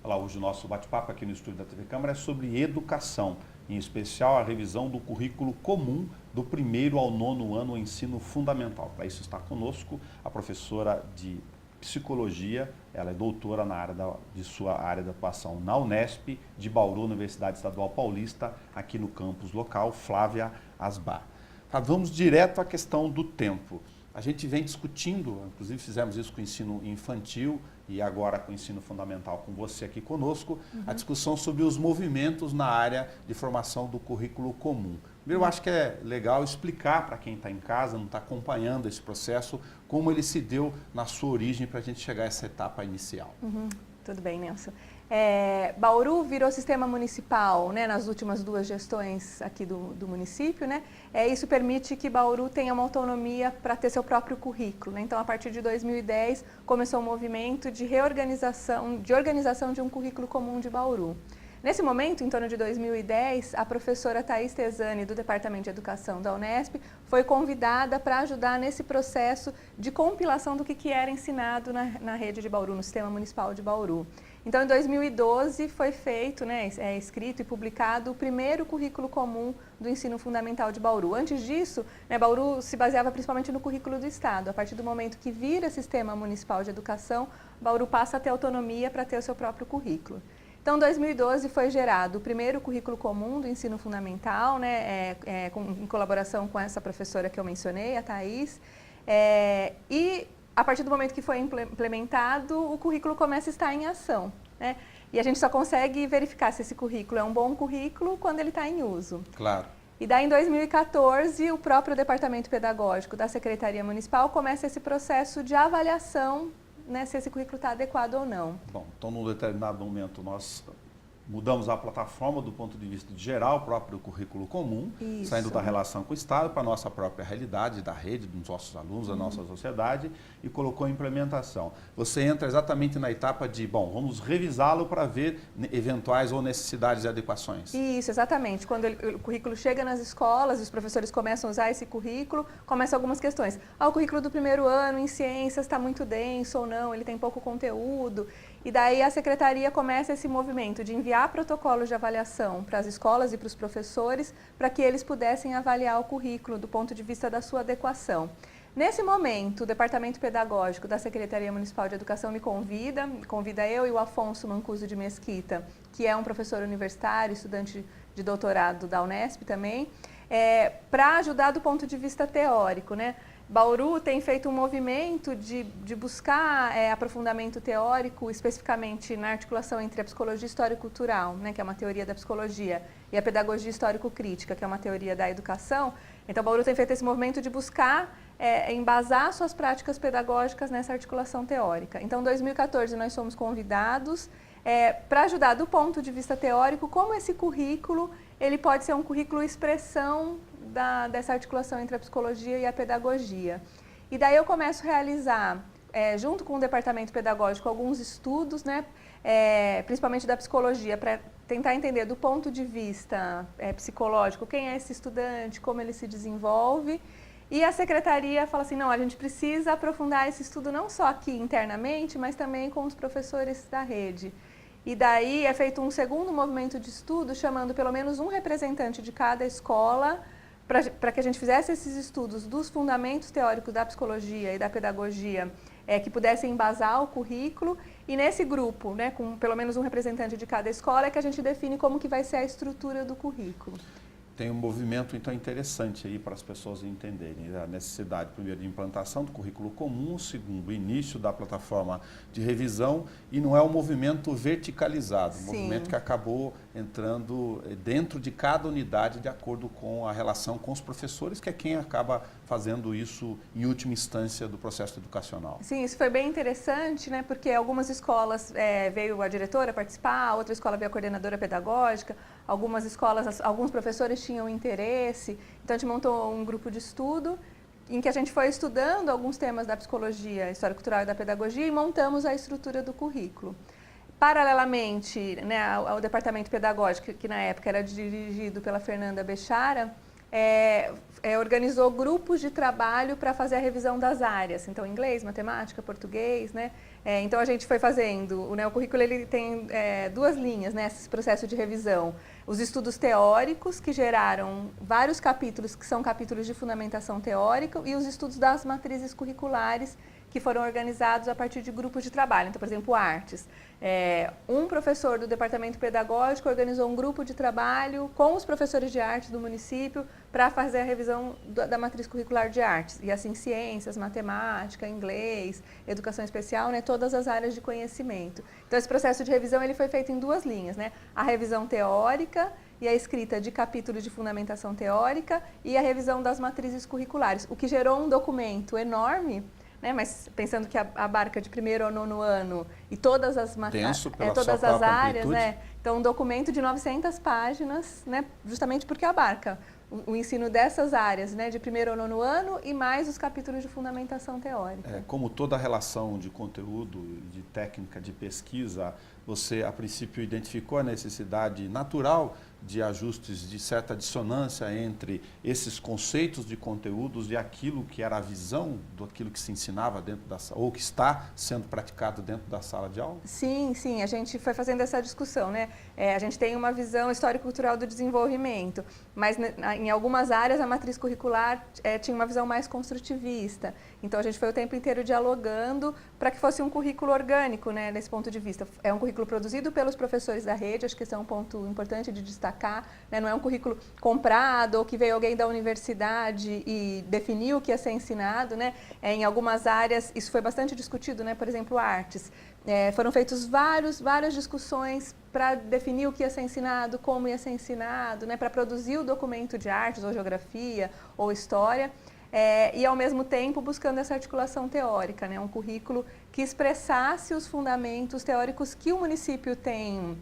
Olá, hoje o nosso bate-papo aqui no estúdio da TV Câmara é sobre educação, em especial a revisão do currículo comum do 1º ao 9º ano do ensino fundamental. Para isso está conosco a professora de Psicologia, ela é doutora de sua área de atuação na Unesp, de Bauru, Universidade Estadual Paulista, aqui no campus local, Flávia Asbar. Vamos direto à questão do tempo. A gente vem discutindo, inclusive fizemos isso com o ensino infantil e agora com o ensino fundamental com você aqui conosco, a discussão sobre os movimentos na área de formação do currículo comum. Eu acho que é legal explicar para quem está em casa, não está acompanhando esse processo, como ele se deu na sua origem para a gente chegar a essa etapa inicial. Tudo bem, Nelson. Bauru virou sistema municipal, né, nas últimas 2 gestões aqui do município, né? Isso permite que Bauru tenha uma autonomia para ter seu próprio currículo, né? Então, a partir de 2010, começou um movimento de organização de um currículo comum de Bauru. Nesse momento, em torno de 2010, a professora Thaís Tesani, do Departamento de Educação da Unesp, foi convidada para ajudar nesse processo de compilação do que era ensinado na rede de Bauru, no Sistema Municipal de Bauru. Então, em 2012, foi feito, né, escrito e publicado o 1º currículo comum do ensino fundamental de Bauru. Antes disso, né, Bauru se baseava principalmente no currículo do Estado. A partir do momento que vira Sistema Municipal de Educação, Bauru passa a ter autonomia para ter o seu próprio currículo. Então, em 2012 foi gerado o 1º currículo comum do ensino fundamental, né, em colaboração com essa professora que eu mencionei, a Thaís, e a partir do momento que foi implementado, o currículo começa a estar em ação, né? E a gente só consegue verificar se esse currículo é um bom currículo quando ele está em uso. Claro. E daí, em 2014, o próprio Departamento Pedagógico da Secretaria Municipal começa esse processo de avaliação, né, se esse currículo está adequado ou não. Bom, então, num determinado momento, nós mudamos a plataforma do ponto de vista de gerar o próprio currículo comum, Isso. Saindo da relação com o Estado para a nossa própria realidade, da rede, dos nossos alunos, da nossa sociedade, e colocou em implementação. Você entra exatamente na etapa de, bom, vamos revisá-lo para ver eventuais ou necessidades de adequações. Isso, exatamente. Quando o currículo chega nas escolas, os professores começam a usar esse currículo, começam algumas questões. O currículo do 1º ano em ciências está muito denso ou não, ele tem pouco conteúdo. E daí a secretaria começa esse movimento de enviar protocolos de avaliação para as escolas e para os professores, para que eles pudessem avaliar o currículo do ponto de vista da sua adequação. Nesse momento, o Departamento Pedagógico da Secretaria Municipal de Educação me convida eu e o Afonso Mancuso de Mesquita, que é um professor universitário, estudante de doutorado da Unesp também, para ajudar do ponto de vista teórico, né? Bauru tem feito um movimento de buscar aprofundamento teórico, especificamente na articulação entre a psicologia histórico-cultural, né, que é uma teoria da psicologia, e a pedagogia histórico-crítica, que é uma teoria da educação. Então, Bauru tem feito esse movimento de buscar embasar suas práticas pedagógicas nessa articulação teórica. Então, em 2014, nós somos convidados para ajudar do ponto de vista teórico como esse currículo ele pode ser um currículo expressão dessa articulação entre a psicologia e a pedagogia. E daí eu começo a realizar, junto com o departamento pedagógico, alguns estudos, né, principalmente da psicologia, para tentar entender do ponto de vista psicológico quem é esse estudante, como ele se desenvolve. E a secretaria fala assim, não, a gente precisa aprofundar esse estudo não só aqui internamente, mas também com os professores da rede. E daí é feito um segundo movimento de estudo, chamando pelo menos um representante de cada escola, para que a gente fizesse esses estudos dos fundamentos teóricos da psicologia e da pedagogia, que pudessem embasar o currículo. E nesse grupo, né, com pelo menos um representante de cada escola, é que a gente define como que vai ser a estrutura do currículo. Tem um movimento, então, interessante aí para as pessoas entenderem. A necessidade, primeiro, de implantação do currículo comum, segundo, o início da plataforma de revisão, e não é um movimento verticalizado, um movimento que acabou entrando dentro de cada unidade de acordo com a relação com os professores, que é quem acaba fazendo isso em última instância do processo educacional. Sim, isso foi bem interessante, né, porque algumas escolas veio a diretora participar, outra escola veio a coordenadora pedagógica, algumas escolas, alguns professores tinham interesse, então a gente montou um grupo de estudo em que a gente foi estudando alguns temas da psicologia, histórico-cultural e da pedagogia e montamos a estrutura do currículo. Paralelamente, né, ao departamento pedagógico, que na época era dirigido pela Fernanda Bechara, organizou grupos de trabalho para fazer a revisão das áreas. Então, inglês, matemática, português, né? Então, a gente foi fazendo, né, o currículo ele tem duas linhas, né, esse processo de revisão. Os estudos teóricos, que geraram vários capítulos, que são capítulos de fundamentação teórica, e os estudos das matrizes curriculares, que foram organizados a partir de grupos de trabalho. Então, por exemplo, artes. Um professor do departamento pedagógico organizou um grupo de trabalho com os professores de arte do município para fazer a revisão da matriz curricular de artes. E assim, ciências, matemática, inglês, educação especial, né, todas as áreas de conhecimento. Então, esse processo de revisão ele foi feito em duas linhas, né? A revisão teórica e a escrita de capítulos de fundamentação teórica e a revisão das matrizes curriculares, o que gerou um documento enorme, né, mas pensando que abarca de primeiro ao nono ano e todas as todas as áreas, né, então um documento de 900 páginas, né, justamente porque abarca o ensino dessas áreas, né, de primeiro ao nono ano e mais os capítulos de fundamentação teórica. Como toda relação de conteúdo, de técnica, de pesquisa, você a princípio identificou a necessidade natural de ajustes de certa dissonância entre esses conceitos de conteúdos e aquilo que era a visão daquilo que se ensinava dentro da sala, ou que está sendo praticado dentro da sala de aula? Sim, sim, a gente foi fazendo essa discussão, né? A gente tem uma visão histórico-cultural do desenvolvimento, mas em algumas áreas a matriz curricular tinha uma visão mais construtivista. Então a gente foi o tempo inteiro dialogando para que fosse um currículo orgânico, né, nesse ponto de vista. É um currículo produzido pelos professores da rede, acho que esse é um ponto importante de destacar, né? Não é um currículo comprado ou que veio alguém da universidade e definiu o que ia ser ensinado, né? Em algumas áreas isso foi bastante discutido, né? Por exemplo, artes. Foram feitas várias discussões para definir o que ia ser ensinado, como ia ser ensinado, né? Para produzir o documento de artes ou geografia ou história. E, ao mesmo tempo, buscando essa articulação teórica, né? Um currículo que expressasse os fundamentos teóricos que o município tem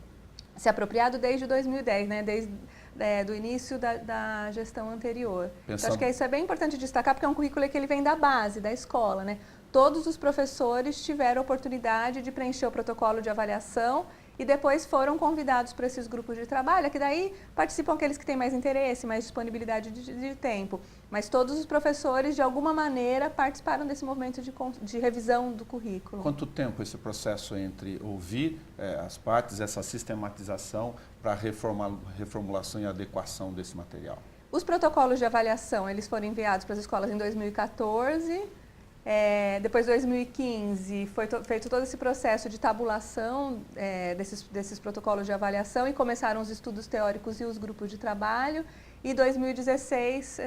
se apropriado desde 2010, né? Desde do início da gestão anterior. Então, acho que isso é bem importante destacar, porque é um currículo que ele vem da base, da escola, né? Todos os professores tiveram a oportunidade de preencher o protocolo de avaliação e depois foram convidados para esses grupos de trabalho, que daí participam aqueles que têm mais interesse, mais disponibilidade de tempo. Mas todos os professores, de alguma maneira, participaram desse movimento de revisão do currículo. Quanto tempo esse processo entre ouvir as partes, essa sistematização para reformulação e adequação desse material? Os protocolos de avaliação, eles foram enviados para as escolas em 2014. Depois de 2015, foi feito todo esse processo de tabulação desses protocolos de avaliação e começaram os estudos teóricos e os grupos de trabalho. E em 2016,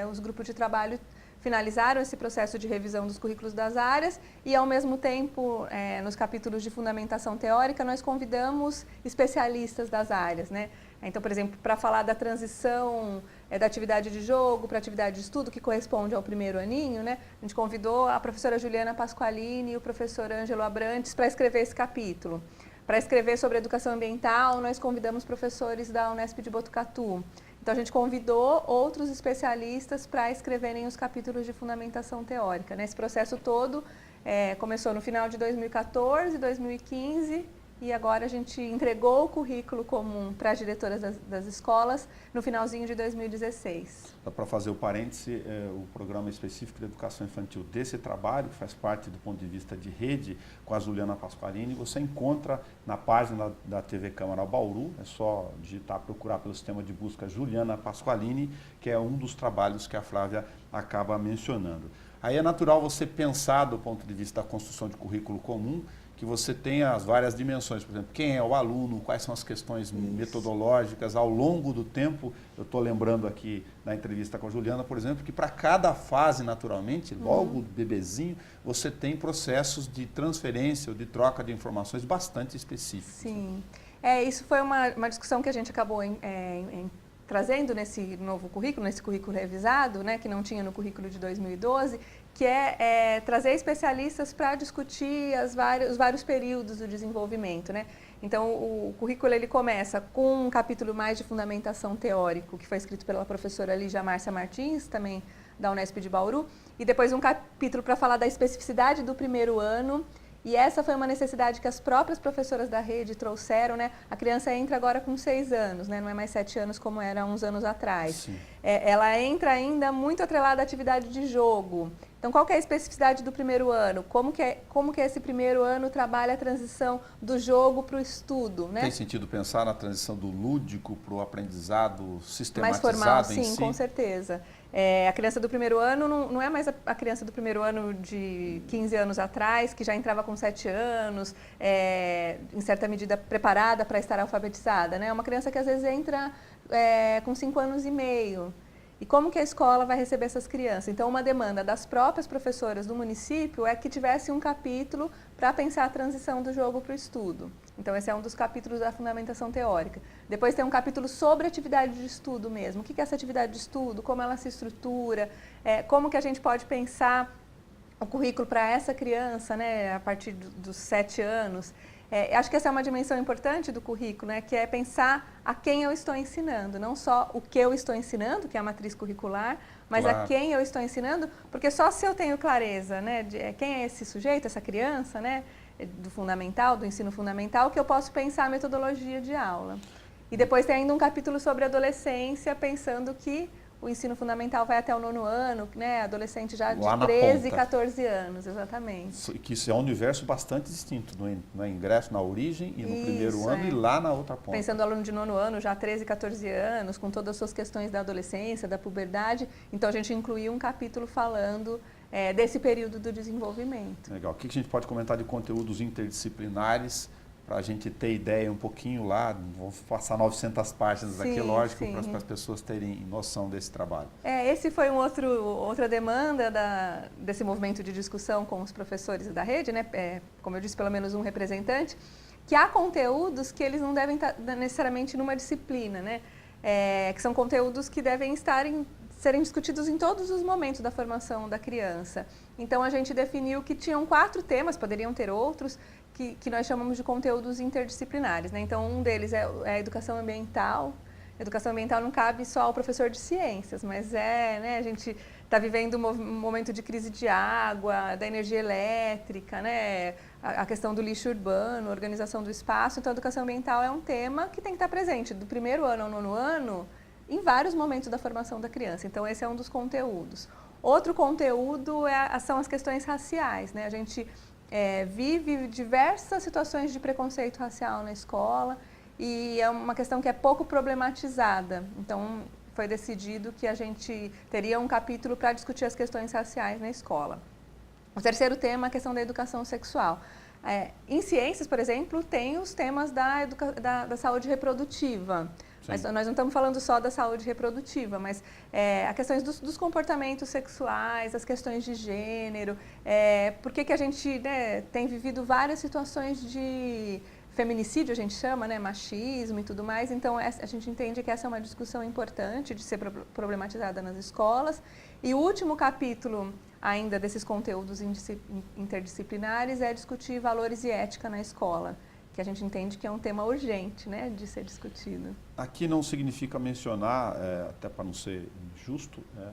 os grupos de trabalho finalizaram esse processo de revisão dos currículos das áreas e, ao mesmo tempo, nos capítulos de fundamentação teórica, nós convidamos especialistas das áreas, né? Então, por exemplo, para falar da transição da atividade de jogo para atividade de estudo, que corresponde ao primeiro aninho, né? A gente convidou a professora Juliana Pasqualini e o professor Ângelo Abrantes para escrever esse capítulo. Para escrever sobre educação ambiental, nós convidamos professores da Unesp de Botucatu. Então, a gente convidou outros especialistas para escreverem os capítulos de fundamentação teórica, né? Esse processo todo começou no final de 2014, 2015, e agora a gente entregou o currículo comum para as diretoras das escolas no finalzinho de 2016. Para fazer o parêntese, o programa específico de educação infantil desse trabalho, que faz parte do ponto de vista de rede, com a Juliana Pasqualini, você encontra na página da TV Câmara Bauru, é só digitar, procurar pelo sistema de busca Juliana Pasqualini, que é um dos trabalhos que a Flávia acaba mencionando. Aí é natural você pensar do ponto de vista da construção de currículo comum, que você tenha as várias dimensões, por exemplo, quem é o aluno, quais são as questões metodológicas ao longo do tempo. Eu estou lembrando aqui da entrevista com a Juliana, por exemplo, que para cada fase, naturalmente, logo bebezinho, você tem processos de transferência ou de troca de informações bastante específicos. Sim, isso foi uma discussão que a gente acabou trazendo nesse novo currículo, nesse currículo revisado, né, que não tinha no currículo de 2012, que é trazer especialistas para discutir os vários períodos do desenvolvimento, né? Então, o currículo ele começa com um capítulo mais de fundamentação teórico, que foi escrito pela professora Lígia Márcia Martins, também da Unesp de Bauru, e depois um capítulo para falar da especificidade do primeiro ano E essa foi uma necessidade que as próprias professoras da rede trouxeram, né? A criança entra agora com 6 anos, né? Não é mais 7 anos como era uns anos atrás. Ela entra ainda muito atrelada à atividade de jogo. Então, qual que é a especificidade do primeiro ano? Como que esse primeiro ano trabalha a transição do jogo para o estudo, né? Tem sentido pensar na transição do lúdico para o aprendizado sistematizado mais formal, em si? sim, com certeza. A criança do primeiro ano não é mais a criança do primeiro ano de 15 anos atrás, que já entrava com 7 anos, em certa medida preparada para estar alfabetizada, né? É uma criança que às vezes entra com 5 anos e meio. E como que a escola vai receber essas crianças? Então, uma demanda das próprias professoras do município é que tivesse um capítulo para pensar a transição do jogo para o estudo. Então, esse é um dos capítulos da fundamentação teórica. Depois tem um capítulo sobre atividade de estudo mesmo. O que é essa atividade de estudo? Como ela se estrutura? Como que a gente pode pensar o currículo para essa criança, né, a partir dos 7 anos? Acho que essa é uma dimensão importante do currículo, né, que é pensar a quem eu estou ensinando, não só o que eu estou ensinando, que é a matriz curricular, mas a quem eu estou ensinando, porque só se eu tenho clareza, né, de quem é esse sujeito, essa criança, né, do fundamental, do ensino fundamental, que eu posso pensar a metodologia de aula. E depois tem ainda um capítulo sobre adolescência, pensando que o ensino fundamental vai até o 9º ano, né? Adolescente já de 13, 14 anos, exatamente. Que isso é um universo bastante distinto, no ingresso, na origem e no primeiro ano e lá na outra ponta. Pensando no aluno de 9º ano, já 13, 14 anos, com todas as suas questões da adolescência, da puberdade, então a gente incluiu um capítulo falando desse período do desenvolvimento. Legal. O que a gente pode comentar de conteúdos interdisciplinares? Para a gente ter ideia um pouquinho lá, vamos passar 900 páginas aqui, lógico, para as pessoas terem noção desse trabalho. Esse foi outra demanda desse movimento de discussão com os professores da rede, né? Como eu disse, pelo menos um representante, que há conteúdos que eles não devem estar necessariamente numa disciplina, né? Que são conteúdos que devem serem discutidos em todos os momentos da formação da criança. Então, a gente definiu que tinham 4 temas, poderiam ter outros, que nós chamamos de conteúdos interdisciplinares, né? Então, um deles é a educação ambiental. Educação ambiental não cabe só ao professor de ciências, mas né, a gente está vivendo um momento de crise de água, da energia elétrica, né? A questão do lixo urbano, organização do espaço. Então, a educação ambiental é um tema que tem que estar presente do primeiro ano ao 9º ano, em vários momentos da formação da criança. Então, esse é um dos conteúdos. Outro conteúdo são as questões raciais, né? A gente vive diversas situações de preconceito racial na escola e é uma questão que é pouco problematizada. Então, foi decidido que a gente teria um capítulo para discutir as questões raciais na escola. O terceiro tema é a questão da educação sexual. Em ciências, por exemplo, tem os temas da saúde reprodutiva. Mas nós não estamos falando só da saúde reprodutiva, mas as questões dos comportamentos sexuais, as questões de gênero, por que a gente, né, tem vivido várias situações de feminicídio, a gente chama, né, machismo e tudo mais. Então, a gente entende que essa é uma discussão importante de ser problematizada nas escolas. E o último capítulo ainda desses conteúdos interdisciplinares é discutir valores e ética na escola, que a gente entende que é um tema urgente, né, de ser discutido. Aqui não significa mencionar, até para não ser injusto, né,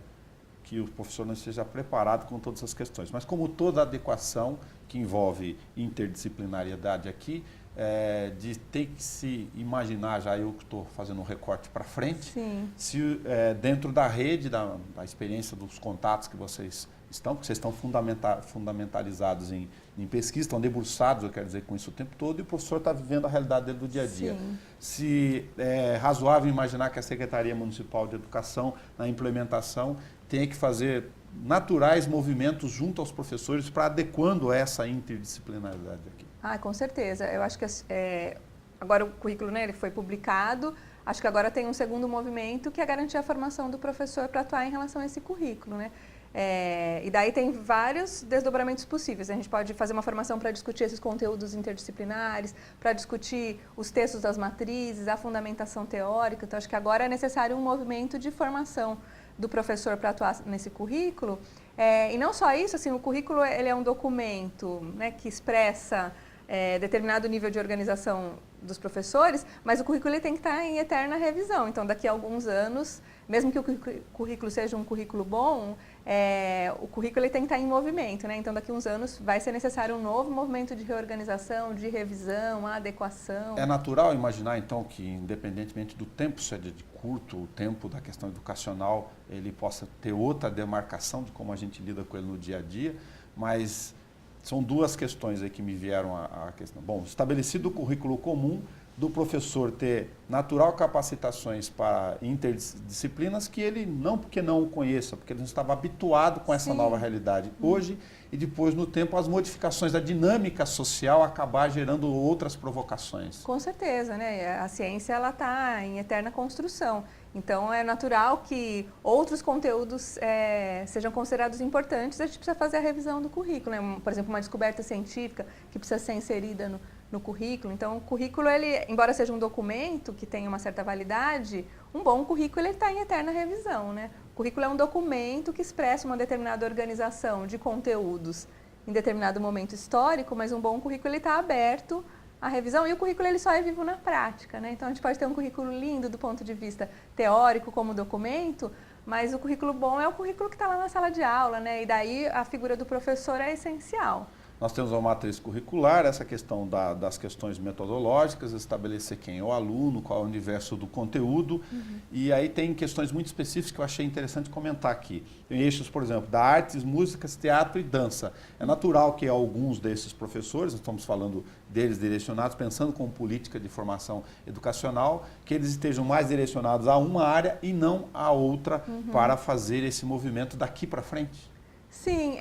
que o professor não esteja preparado com todas as questões. Mas como toda adequação que envolve interdisciplinariedade aqui, de ter que se imaginar, já eu que estou fazendo um recorte para frente, se dentro da rede, da experiência dos contatos que vocês estão, porque vocês estão fundamentalizados em pesquisa, estão debruçados, eu quero dizer, com isso o tempo todo, e o professor está vivendo a realidade dele do dia a dia. Se é razoável imaginar que a Secretaria Municipal de Educação, na implementação, tenha que fazer naturais movimentos junto aos professores para adequando essa interdisciplinaridade aqui. Com certeza. Eu acho que agora o currículo, né, ele foi publicado, acho que agora tem um segundo movimento que é garantir a formação do professor para atuar em relação a esse currículo, né? E daí tem vários desdobramentos possíveis. A gente pode fazer uma formação para discutir esses conteúdos interdisciplinares, para discutir os textos das matrizes, a fundamentação teórica. Então, acho que agora é necessário um movimento de formação do professor para atuar nesse currículo. E não só isso, assim, o currículo ele é um documento, né, que expressa determinado nível de organização dos professores, mas o currículo ele tem que estar em eterna revisão. Então, daqui a alguns anos, mesmo que o currículo seja um currículo bom, o currículo ele tem que estar em movimento, né? Então, daqui a uns anos vai ser necessário um novo movimento de reorganização, de revisão, adequação. É natural imaginar, então, que independentemente do tempo seja de curto, o tempo da questão educacional, ele possa ter outra demarcação de como a gente lida com ele no dia a dia, mas são duas questões aí que me vieram à questão. Bom, estabelecido o currículo comum, do professor ter natural capacitações para interdisciplinas que ele não porque não o conheça, porque ele não estava habituado com essa nova realidade. Hoje e depois no tempo as modificações da dinâmica social acabar gerando outras provocações. Com certeza, né? A ciência ela está em eterna construção. Então é natural que outros conteúdos sejam considerados importantes. A gente precisa fazer a revisão do currículo, né? Por exemplo, uma descoberta científica que precisa ser inserida no currículo. Então, o currículo, ele, embora seja um documento que tenha uma certa validade, um bom currículo está em eterna revisão, né? O currículo é um documento que expressa uma determinada organização de conteúdos em determinado momento histórico, mas um bom currículo está aberto à revisão e o currículo ele só é vivo na prática, né? Então, a gente pode ter um currículo lindo do ponto de vista teórico como documento, mas o currículo bom é o currículo que está lá na sala de aula, né? E daí a figura do professor é essencial. Nós temos uma matriz curricular, essa questão das questões metodológicas, estabelecer quem é o aluno, qual é o universo do conteúdo. E aí tem questões muito específicas que eu achei interessante comentar aqui. Tem eixos, por exemplo, da artes, músicas, teatro e dança. É natural que alguns desses professores, nós estamos falando deles direcionados, pensando com política de formação educacional, que eles estejam mais direcionados a uma área e não a outra para fazer esse movimento daqui para frente. Sim,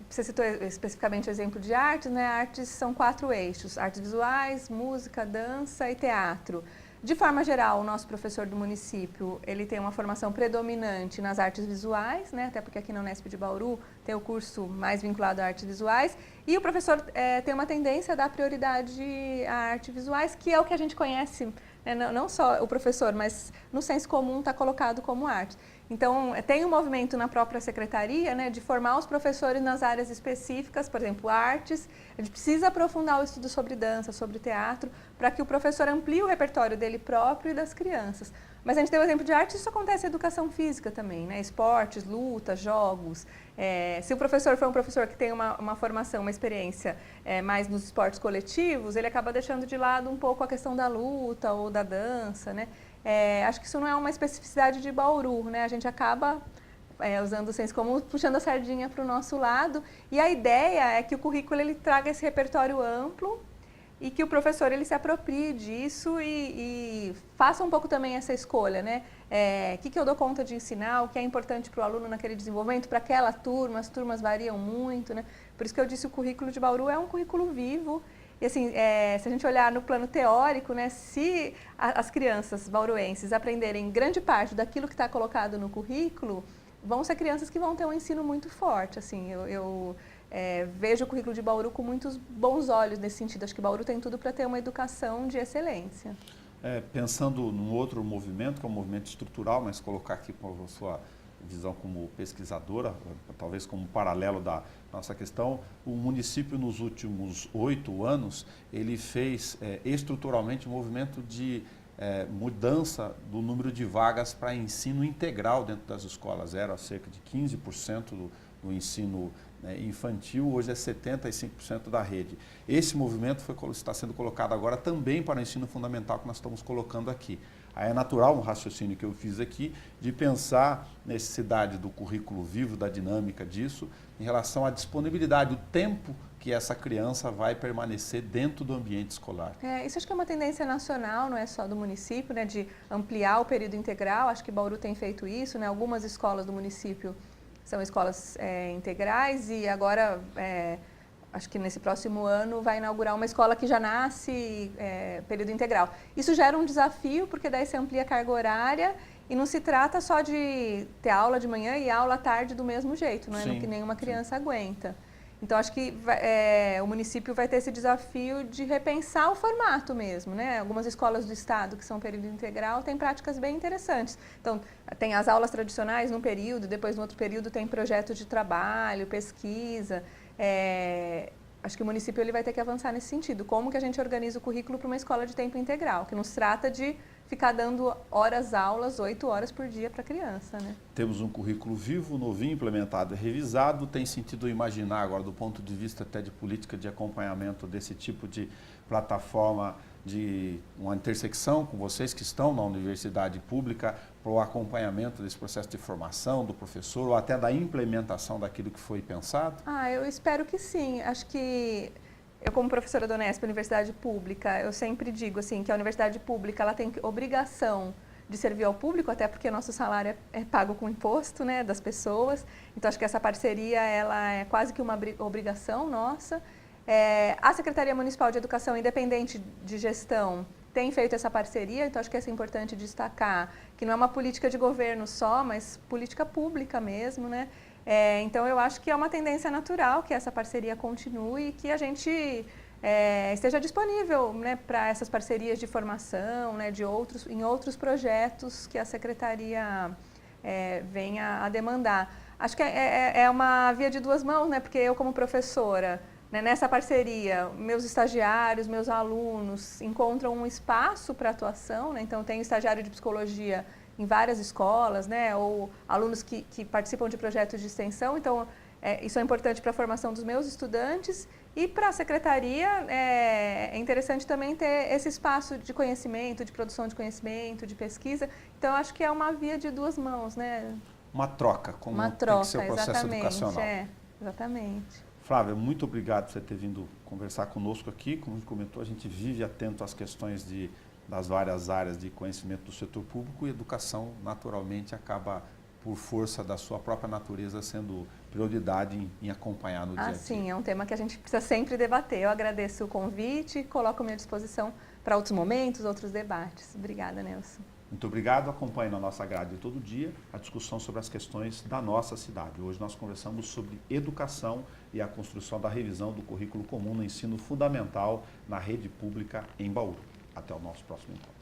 você citou especificamente o exemplo de artes, né? Artes são 4 eixos, artes visuais, música, dança e teatro. De forma geral, o nosso professor do município, ele tem uma formação predominante nas artes visuais, né? Até porque aqui na Unesp de Bauru tem o curso mais vinculado a artes visuais, e o professor tem uma tendência a dar prioridade a artes visuais, que é o que a gente conhece, né? Não só o professor, mas no senso comum está colocado como arte. Então, tem um movimento na própria secretaria, né, de formar os professores nas áreas específicas, por exemplo, artes. A gente precisa aprofundar o estudo sobre dança, sobre teatro, para que o professor amplie o repertório dele próprio e das crianças. Mas a gente tem o exemplo de arte, isso acontece em educação física também, né? Esportes, lutas, jogos. Se o professor for um professor que tem uma formação, uma experiência mais nos esportes coletivos, ele acaba deixando de lado um pouco a questão da luta ou da dança, né? Acho que isso não é uma especificidade de Bauru, né? A gente acaba usando o senso comum, puxando a sardinha para o nosso lado. E a ideia é que o currículo ele traga esse repertório amplo e que o professor ele se aproprie disso e faça um pouco também essa escolha, né? O que eu dou conta de ensinar, o que é importante para o aluno naquele desenvolvimento, para aquela turma, as turmas variam muito, né? Por isso que eu disse, o currículo de Bauru é um currículo vivo. E assim, se a gente olhar no plano teórico, né, se as crianças bauruenses aprenderem grande parte daquilo que está colocado no currículo, vão ser crianças que vão ter um ensino muito forte. Assim, eu vejo o currículo de Bauru com muitos bons olhos nesse sentido. Acho que Bauru tem tudo para ter uma educação de excelência. Pensando num outro movimento, que é um movimento estrutural, mas colocar aqui com a sua visão como pesquisadora, talvez como paralelo da nossa questão, o município nos últimos 8 anos, ele fez estruturalmente um movimento de mudança do número de vagas para ensino integral dentro das escolas. Era cerca de 15% do ensino infantil, hoje é 75% da rede. Esse movimento está sendo colocado agora também para o ensino fundamental que nós estamos colocando aqui. Aí é natural um raciocínio que eu fiz aqui de pensar a necessidade do currículo vivo, da dinâmica disso, em relação à disponibilidade, o tempo que essa criança vai permanecer dentro do ambiente escolar. Isso acho que é uma tendência nacional, não é só do município, né, de ampliar o período integral. Acho que Bauru tem feito isso, né? Algumas escolas do município são escolas integrais e agora acho que nesse próximo ano vai inaugurar uma escola que já nasce período integral. Isso gera um desafio, porque daí você amplia a carga horária e não se trata só de ter aula de manhã e aula à tarde do mesmo jeito, não é no que nenhuma criança aguenta. Então, acho que o município vai ter esse desafio de repensar o formato mesmo, né? Algumas escolas do estado que são período integral têm práticas bem interessantes. Então, tem as aulas tradicionais num período, depois no outro período tem projeto de trabalho, pesquisa. acho que o município ele vai ter que avançar nesse sentido. Como que a gente organiza o currículo para uma escola de tempo integral? Que não se trata de ficar dando aulas, 8 horas por dia para a criança, né? Temos um currículo vivo, novinho, implementado e revisado. Tem sentido imaginar agora, do ponto de vista até de política de acompanhamento desse tipo de plataforma, de uma intersecção com vocês que estão na universidade pública para o acompanhamento desse processo de formação do professor ou até da implementação daquilo que foi pensado? Eu espero que sim. Acho que eu, como professora da Unesp, Universidade Pública, eu sempre digo assim que a universidade pública ela tem obrigação de servir ao público, até porque nosso salário é pago com imposto, né, das pessoas. Então acho que essa parceria ela é quase que uma obrigação nossa. A Secretaria Municipal de Educação, independente de gestão, tem feito essa parceria, então acho que é importante destacar que não é uma política de governo só, mas política pública mesmo, né? Então eu acho que é uma tendência natural que essa parceria continue e que a gente esteja disponível, né, para essas parcerias de formação, né, em outros projetos que a Secretaria venha a demandar. Acho que é uma via de duas mãos, né, porque eu como professora, né, nessa parceria, meus estagiários, meus alunos encontram um espaço para atuação, né? Então eu tenho estagiário de psicologia em várias escolas, né? Ou alunos que participam de projetos de extensão, então isso é importante para a formação dos meus estudantes e para a secretaria é interessante também ter esse espaço de conhecimento, de produção de conhecimento, de pesquisa, então acho que é uma via de duas mãos, né? Uma troca, como uma tem troca, que ser o processo educacional. Exatamente. Flávia, muito obrigado por você ter vindo conversar conosco aqui. Como a gente comentou, a gente vive atento às questões das várias áreas de conhecimento do setor público e educação, naturalmente, acaba, por força da sua própria natureza, sendo prioridade em acompanhar no dia a dia. Sim, é um tema que a gente precisa sempre debater. Eu agradeço o convite e coloco à minha disposição para outros momentos, outros debates. Obrigada, Nelson. Muito obrigado. Acompanhe na nossa grade todo dia a discussão sobre as questões da nossa cidade. Hoje nós conversamos sobre educação e a construção da revisão do currículo comum no ensino fundamental na rede pública em Bauru. Até o nosso próximo encontro.